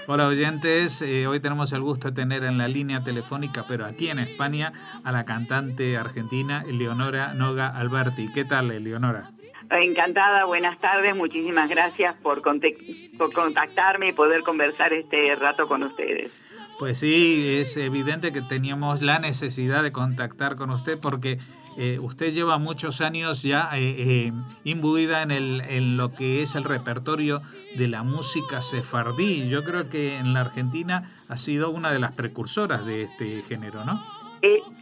Hola oyentes, hoy tenemos el gusto de tener en la línea telefónica, pero aquí en España, a la cantante argentina Eleonora Noga Alberti. ¿Qué tal, Eleonora? Encantada, buenas tardes, muchísimas gracias por contactarme y poder conversar este rato con ustedes. Pues sí, es evidente que teníamos la necesidad de contactar con usted porque usted lleva muchos años ya imbuida en lo que es el repertorio de la música sefardí. Yo creo que en la Argentina ha sido una de las precursoras de este género, ¿no?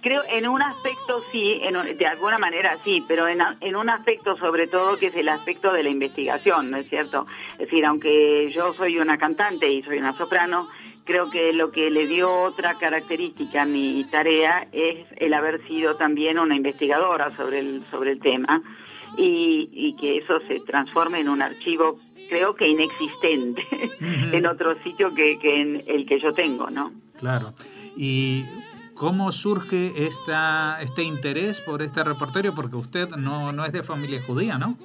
Creo en un aspecto sí, de alguna manera sí, pero en un aspecto sobre todo que es el aspecto de la investigación, ¿no es cierto? Es decir, aunque yo soy una cantante y soy una soprano, creo que lo que le dio otra característica a mi tarea es el haber sido también una investigadora sobre el tema y que eso se transforme en un archivo, creo que inexistente, en otro sitio que en el que yo tengo, ¿no? Claro. Y ¿cómo surge este interés por este repertorio? Porque usted no es de familia judía, ¿no?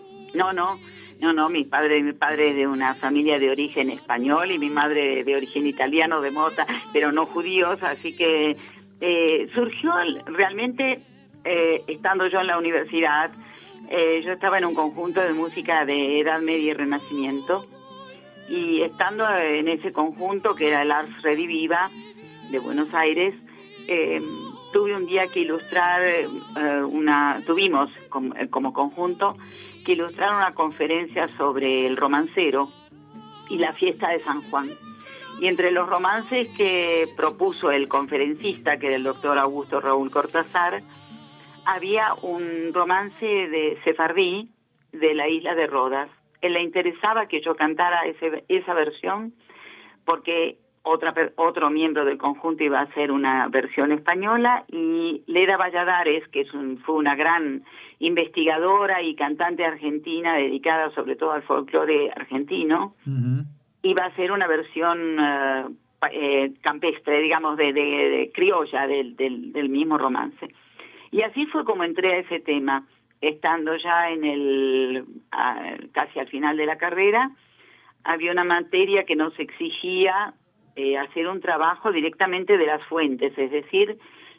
No, mi padre es de una familia de origen español y mi madre de origen italiano, de Mota, pero no judíos, así que surgió realmente estando yo en la universidad. Yo estaba en un conjunto de música de Edad Media y Renacimiento, y estando en ese conjunto, que era el Ars Rediviva de Buenos Aires, tuve un día que ilustrar tuvimos como conjunto que ilustrar una conferencia sobre el romancero y la fiesta de San Juan. Y entre los romances que propuso el conferencista, que era el doctor Augusto Raúl Cortázar, había un romance de sefardí de la isla de Rodas. Él le interesaba que yo cantara esa versión porque otro miembro del conjunto iba a hacer una versión española, y Leda Valladares, que fue una gran investigadora y cantante argentina dedicada sobre todo al folclore argentino, iba a hacer una versión campestre, digamos, de criolla del mismo romance. Y así fue como entré a ese tema, estando ya casi al final de la carrera. Había una materia que nos exigía hacer un trabajo directamente de las fuentes, es decir,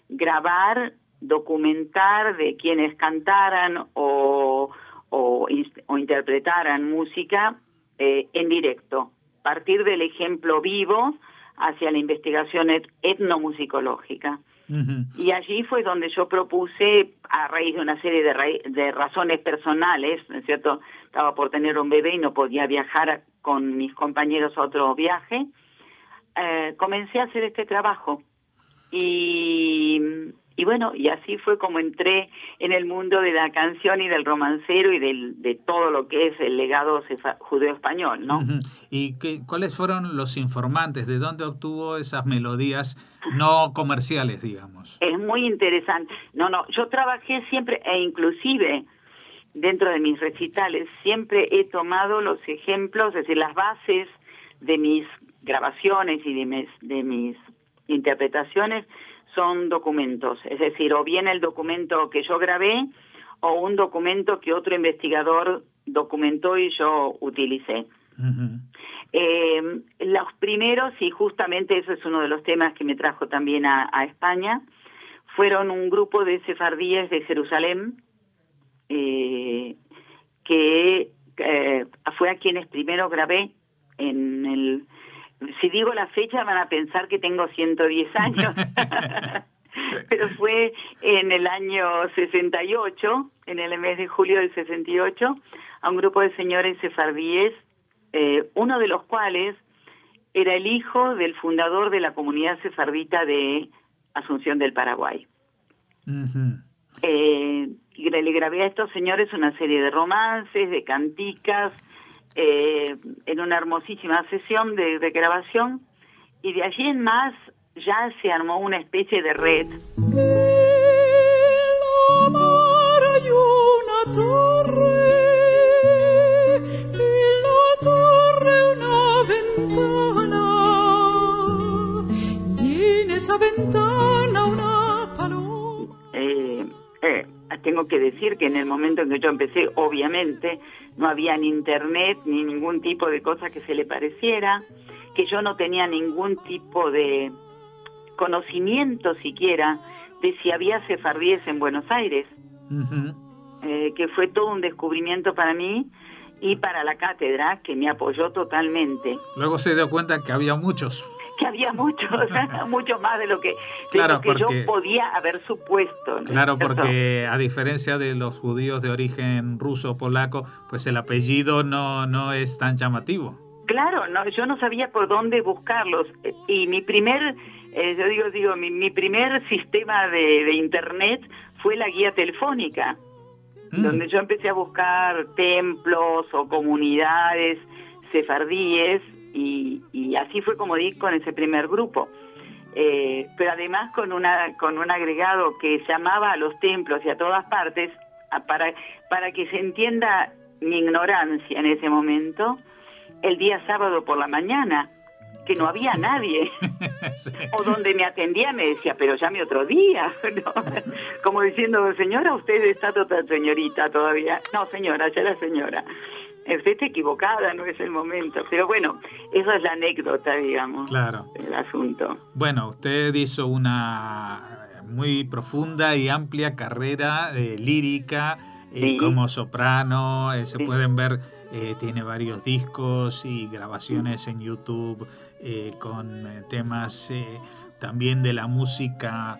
grabar, documentar de quienes cantaran o interpretaran música en directo, partir del ejemplo vivo hacia la investigación etnomusicológica. Y allí fue donde yo propuse, a raíz de una serie de razones personales, ¿no es cierto? Estaba por tener un bebé y no podía viajar con mis compañeros a otro viaje. Comencé a hacer este trabajo y bueno, y así fue como entré en el mundo de la canción y del romancero y de todo lo que es el legado judeo-español, ¿no? ¿Y cuáles fueron los informantes? ¿De dónde obtuvo esas melodías no comerciales, digamos? Es muy interesante. Yo trabajé siempre, e inclusive dentro de mis recitales, siempre he tomado los ejemplos, es decir, las bases de mis grabaciones y de mis interpretaciones son documentos, es decir, o bien el documento que yo grabé o un documento que otro investigador documentó y yo utilicé. Los primeros, y justamente eso es uno de los temas que me trajo también a España, fueron un grupo de sefardíes de Jerusalén, que fue a quienes primero grabé si digo la fecha van a pensar que tengo 110 años, pero fue en el año 68, en el mes de julio del 68, a un grupo de señores sefardíes, uno de los cuales era el hijo del fundador de la comunidad sefardita de Asunción del Paraguay. Le grabé a estos señores una serie de romances, de canticas, en una hermosísima sesión de grabación, y de allí en más ya se armó una especie de red. que decir que en el momento en que yo empecé, obviamente, no había ni internet ni ningún tipo de cosa que se le pareciera, que yo no tenía ningún tipo de conocimiento siquiera de si había sefardíes en Buenos Aires, que fue todo un descubrimiento para mí y para la cátedra, que me apoyó totalmente. Luego se dio cuenta que había muchos. Que había muchos, mucho más de lo que, claro, porque yo podía haber supuesto, ¿no? Claro, porque a diferencia de los judíos de origen ruso o polaco, pues el apellido no es tan llamativo. Claro, no, yo no sabía por dónde buscarlos. Y mi primer, mi primer sistema de internet fue la guía telefónica, donde yo empecé a buscar templos o comunidades sefardíes, y así fue como di con ese primer grupo. Pero además con un agregado que llamaba a los templos y a todas partes, para que se entienda mi ignorancia en ese momento, el día sábado por la mañana, que no había nadie, sí. O donde me atendía me decía, pero llame otro día, ¿no? Como diciendo, señora, usted está total señorita todavía. No, señora, ya era señora. Usted está equivocada, no es el momento. Pero bueno, esa es la anécdota, digamos, claro, del asunto. Bueno, usted hizo una muy profunda y amplia carrera lírica, sí. Como soprano, se sí. pueden ver, tiene varios discos y grabaciones en YouTube con temas también de la música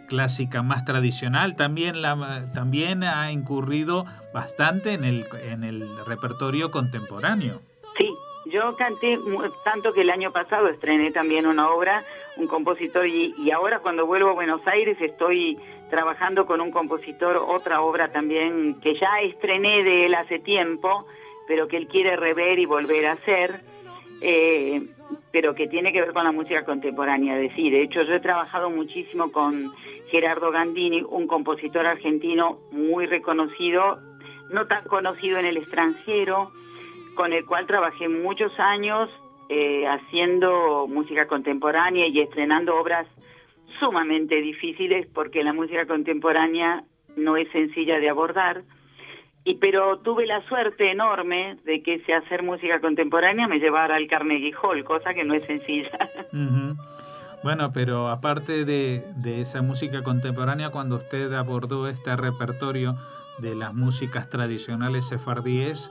clásica más tradicional. También ha incurrido bastante en el repertorio contemporáneo. Sí, yo canté tanto que el año pasado estrené también una obra, un compositor, y ahora cuando vuelvo a Buenos Aires estoy trabajando con un compositor, otra obra también que ya estrené de él hace tiempo, pero que él quiere rever y volver a hacer, pero que tiene que ver con la música contemporánea. De hecho, yo he trabajado muchísimo con Gerardo Gandini, un compositor argentino muy reconocido, no tan conocido en el extranjero, con el cual trabajé muchos años haciendo música contemporánea y estrenando obras sumamente difíciles, porque la música contemporánea no es sencilla de abordar, pero tuve la suerte enorme de que ese hacer música contemporánea me llevara al Carnegie Hall, cosa que no es sencilla. Bueno, pero aparte de esa música contemporánea, cuando usted abordó este repertorio de las músicas tradicionales sefardíes,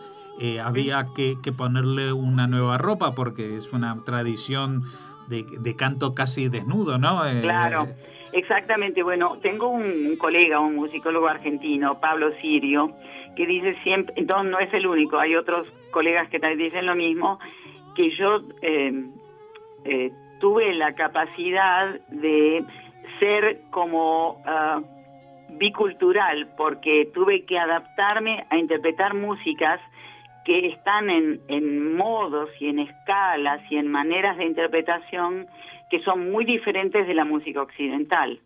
había que ponerle una nueva ropa, porque es una tradición de canto casi desnudo, ¿no? Claro, exactamente. Bueno, tengo un colega, un musicólogo argentino, Pablo Sirio, que dice siempre, entonces no es el único, hay otros colegas que dicen lo mismo, que yo tuve la capacidad de ser como bicultural, porque tuve que adaptarme a interpretar músicas que están en modos y en escalas y en maneras de interpretación que son muy diferentes de la música occidental.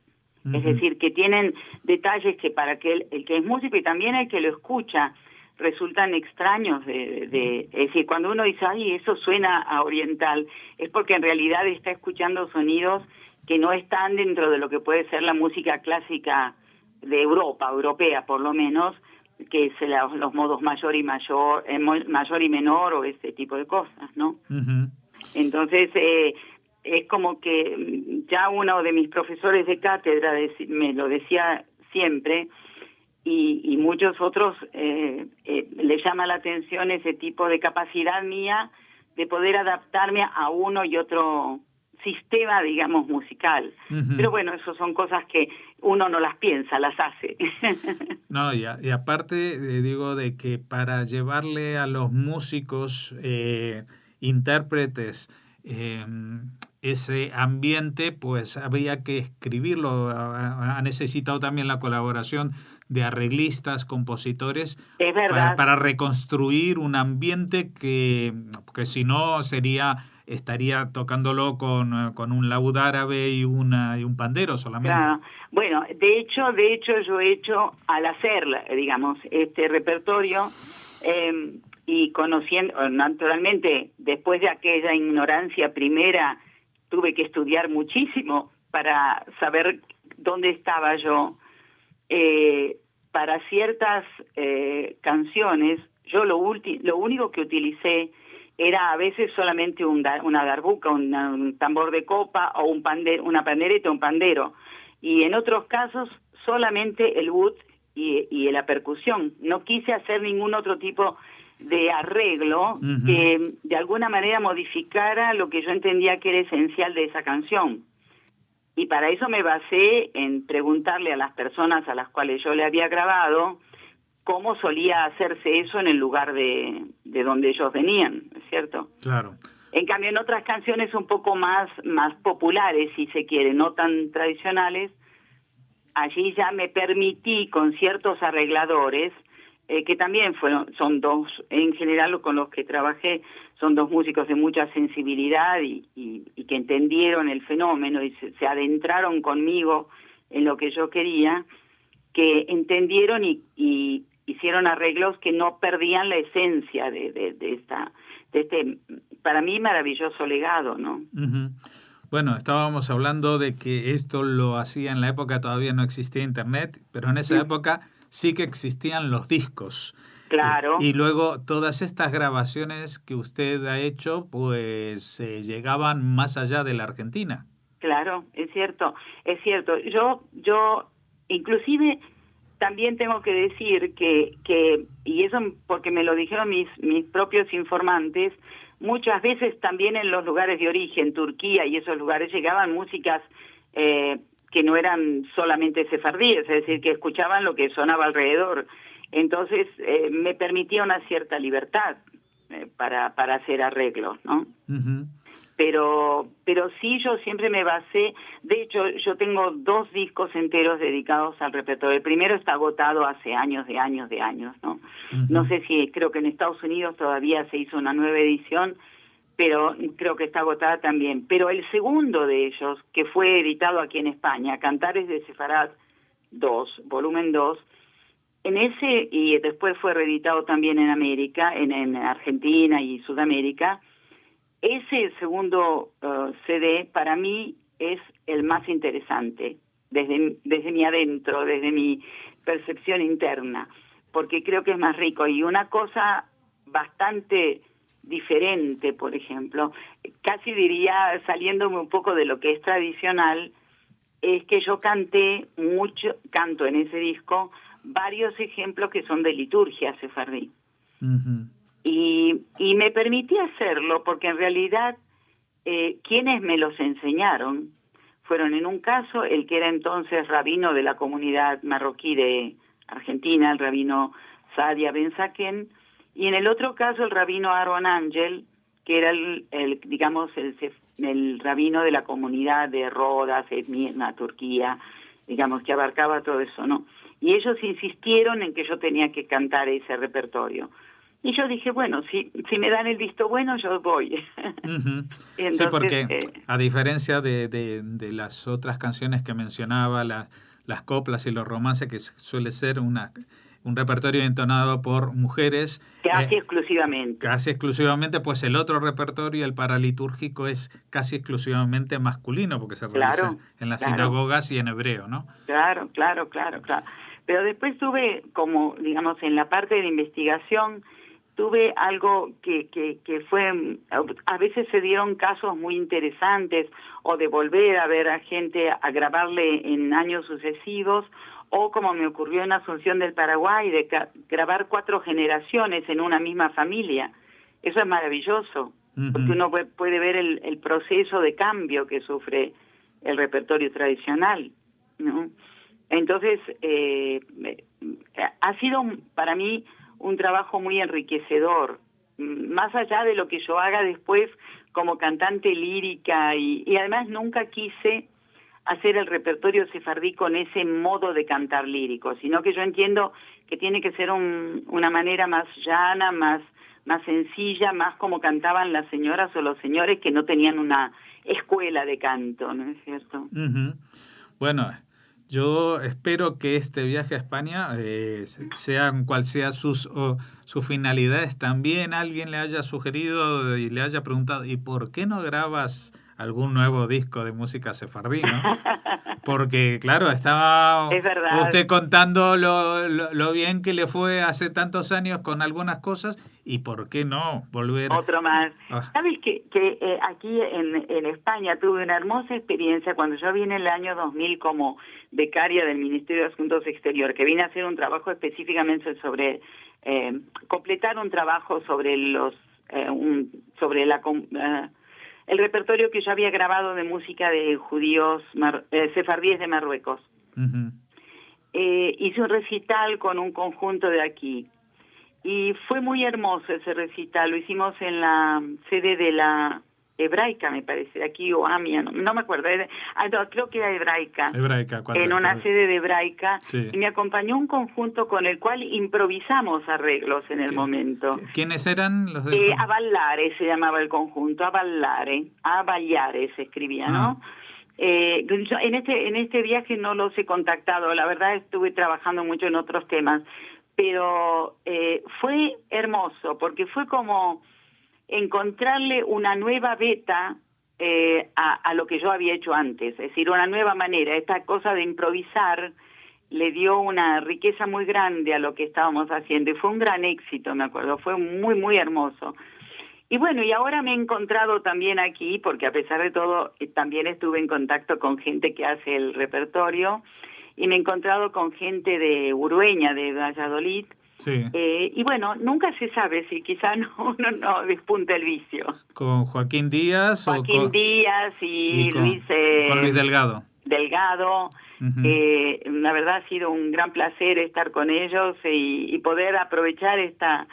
Es decir, que tienen detalles que para que el que es músico y también el que lo escucha resultan extraños es decir, cuando uno dice, ay, eso suena a oriental, es porque en realidad está escuchando sonidos que no están dentro de lo que puede ser la música clásica de Europa, europea por lo menos, que es los modos mayor y menor o ese tipo de cosas, ¿no? Entonces, es como que ya uno de mis profesores de cátedra me lo decía siempre, y muchos otros le llama la atención ese tipo de capacidad mía de poder adaptarme a uno y otro sistema, digamos, musical. Pero bueno, eso son cosas que uno no las piensa, las hace. No, y aparte digo de que para llevarle a los músicos, intérpretes, ese ambiente, pues había que escribirlo. Ha necesitado también la colaboración de arreglistas, compositores, es verdad, para reconstruir un ambiente que si no estaría tocándolo con un laúd árabe y un pandero solamente. Claro. Bueno, de hecho yo he hecho, al hacer, digamos, este repertorio, y conociendo, naturalmente, después de aquella ignorancia primera, tuve que estudiar muchísimo para saber dónde estaba yo, para ciertas canciones, yo lo único que utilicé era a veces solamente una darbuka, un tambor de copa o una pandereta, un pandero, y en otros casos solamente el oud y la percusión. No quise hacer ningún otro tipo de arreglo que de alguna manera modificara lo que yo entendía que era esencial de esa canción. Y para eso me basé en preguntarle a las personas a las cuales yo le había grabado cómo solía hacerse eso en el lugar de donde ellos venían, ¿es cierto? Claro. En cambio, en otras canciones un poco más populares, si se quiere, no tan tradicionales, allí ya me permití con ciertos arregladores, que también son dos, en general con los que trabajé, son dos músicos de mucha sensibilidad y que entendieron el fenómeno y se adentraron conmigo en lo que yo quería, que entendieron y hicieron arreglos que no perdían la esencia de este, para mí, maravilloso legado, ¿no? Uh-huh. Bueno, estábamos hablando de que esto lo hacía en la época, todavía no existía Internet, pero en esa época sí que existían los discos. Claro. Y luego todas estas grabaciones que usted ha hecho, pues llegaban más allá de la Argentina. Claro, es cierto, es cierto. Yo inclusive también tengo que decir que y eso porque me lo dijeron mis propios informantes, muchas veces también en los lugares de origen, Turquía y esos lugares, llegaban músicas que no eran solamente sefardíes, es decir, que escuchaban lo que sonaba alrededor. Entonces me permitía una cierta libertad para hacer arreglos, ¿no? Uh-huh. Pero sí, yo siempre me basé, de hecho yo tengo 2 discos enteros dedicados al repertorio. El primero está agotado hace años, ¿no? Uh-huh. No sé si, creo que en Estados Unidos todavía se hizo una nueva edición, pero creo que está agotada también. Pero el segundo de ellos, que fue editado aquí en España, Cantares de Sefarad 2, volumen 2, en ese, y después fue reeditado también en América, en Argentina y Sudamérica. Ese segundo CD para mí es el más interesante, desde mi adentro, desde mi percepción interna, porque creo que es más rico. Y una cosa bastante diferente, por ejemplo, casi diría, saliéndome un poco de lo que es tradicional, es que yo canto en ese disco varios ejemplos que son de liturgia sefardí. Uh-huh. Y me permití hacerlo porque en realidad quienes me los enseñaron fueron, en un caso, el que era entonces rabino de la comunidad marroquí de Argentina, el rabino Saadia Ben Zaken, y en el otro caso el rabino Aaron Angel, que era el rabino de la comunidad de Rodas, Esmirna, Turquía, digamos, que abarcaba todo eso, ¿no? Y ellos insistieron en que yo tenía que cantar ese repertorio. Y yo dije, bueno, si me dan el visto bueno, yo voy. Uh-huh. Entonces, sí, porque a diferencia de las otras canciones que mencionaba, las coplas y los romances, que suele ser un repertorio entonado por mujeres. Casi exclusivamente. Casi exclusivamente, pues el otro repertorio, el paralitúrgico, es casi exclusivamente masculino, porque se realiza en las sinagogas y en hebreo, ¿no? Claro. Pero después tuve, como, digamos, en la parte de investigación, tuve algo que fue, a veces se dieron casos muy interesantes, o de volver a ver a gente a grabarle en años sucesivos, o como me ocurrió en Asunción del Paraguay, de grabar 4 generaciones en una misma familia. Eso es maravilloso, uh-huh, porque uno puede ver el proceso de cambio que sufre el repertorio tradicional, ¿no? Entonces, ha sido para mí un trabajo muy enriquecedor, más allá de lo que yo haga después como cantante lírica, y además nunca quise hacer el repertorio sefardí con ese modo de cantar lírico, sino que yo entiendo que tiene que ser una manera más llana, más sencilla, más como cantaban las señoras o los señores que no tenían una escuela de canto, ¿no es cierto? Uh-huh. Bueno, yo espero que este viaje a España, sean cual sea sus finalidades, también alguien le haya sugerido y le haya preguntado, ¿y por qué no grabas algún nuevo disco de música sefardí, ¿no? porque claro, estaba Es verdad. usted contando lo bien que le fue hace tantos años con algunas cosas, y por qué no volver. Otro más. Ah. ¿Sabes que aquí en España tuve una hermosa experiencia cuando yo vine en el año 2000 como becaria del Ministerio de Asuntos Exteriores, que vine a hacer un trabajo específicamente sobre completar un trabajo sobre sobre el repertorio que yo había grabado de música de judíos sefardíes de Marruecos. Uh-huh. Hice un recital con un conjunto de aquí y fue muy hermoso ese recital. Lo hicimos en la sede de la Hebraica, me parece, de aquí, o Amia, no me acuerdo. No, creo que era Hebraica. En una sede de Hebraica. Sí. Y me acompañó un conjunto con el cual improvisamos arreglos en el momento. ¿Quiénes eran los de Avallare se llamaba el conjunto, Avallare se escribía, ¿no? Yo en este viaje no los he contactado, la verdad estuve trabajando mucho en otros temas, pero fue hermoso porque fue como encontrarle una nueva beta a lo que yo había hecho antes, es decir, una nueva manera. Esta cosa de improvisar le dio una riqueza muy grande a lo que estábamos haciendo y fue un gran éxito, me acuerdo, fue muy, muy hermoso. Y bueno, y ahora me he encontrado también aquí, porque a pesar de todo, también estuve en contacto con gente que hace el repertorio, y me he encontrado con gente de Urueña, de Valladolid, sí. Y bueno, nunca se sabe si quizá uno no despunta el vicio. ¿Con Joaquín Díaz? Joaquín Díaz y con Luis... con Luis Delgado. Delgado. Uh-huh. La verdad ha sido un gran placer estar con ellos y poder aprovechar esta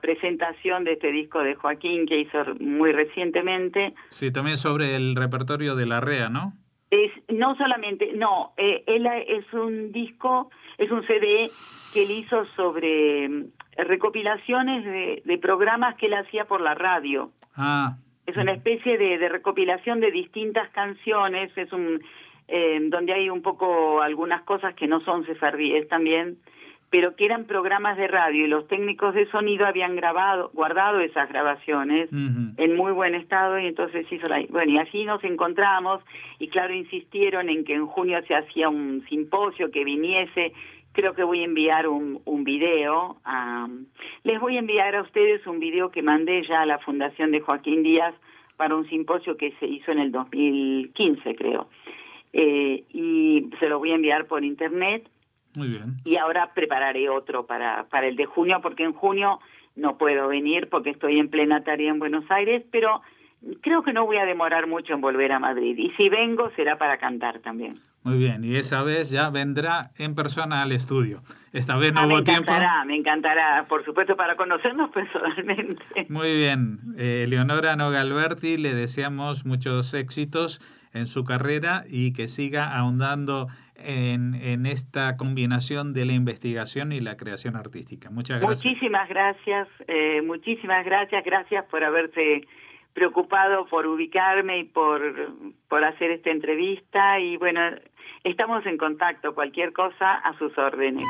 presentación de este disco de Joaquín que hizo muy recientemente. Sí, también sobre el repertorio de Larrea, ¿no? No solamente, no, él es un disco, es un CD que él hizo sobre recopilaciones de programas que él hacía por la radio. Ah. Es una especie de recopilación de distintas canciones, es donde hay un poco algunas cosas que no son sefardíes también, pero que eran programas de radio y los técnicos de sonido habían guardado esas grabaciones uh-huh. en muy buen estado y entonces hizo bueno, y así nos encontramos y claro, insistieron en que en junio se hacía un simposio que viniese. Creo que voy a enviar un video. Les voy a enviar a ustedes un video que mandé ya a la Fundación de Joaquín Díaz para un simposio que se hizo en el 2015, creo. Y se lo voy a enviar por internet. Muy bien. Y ahora prepararé otro para el de junio, porque en junio no puedo venir porque estoy en plena tarea en Buenos Aires, pero creo que no voy a demorar mucho en volver a Madrid. Y si vengo, será para cantar también. Muy bien, y esa vez ya vendrá en persona al estudio. Esta vez no hubo tiempo. Me encantará, por supuesto, para conocernos personalmente. Muy bien, Leonora Noga Alberti, le deseamos muchos éxitos en su carrera y que siga ahondando en esta combinación de la investigación y la creación artística. Muchas gracias. Muchísimas gracias. Gracias por haberse preocupado por ubicarme y por hacer esta entrevista. Y bueno, estamos en contacto. Cualquier cosa, a sus órdenes.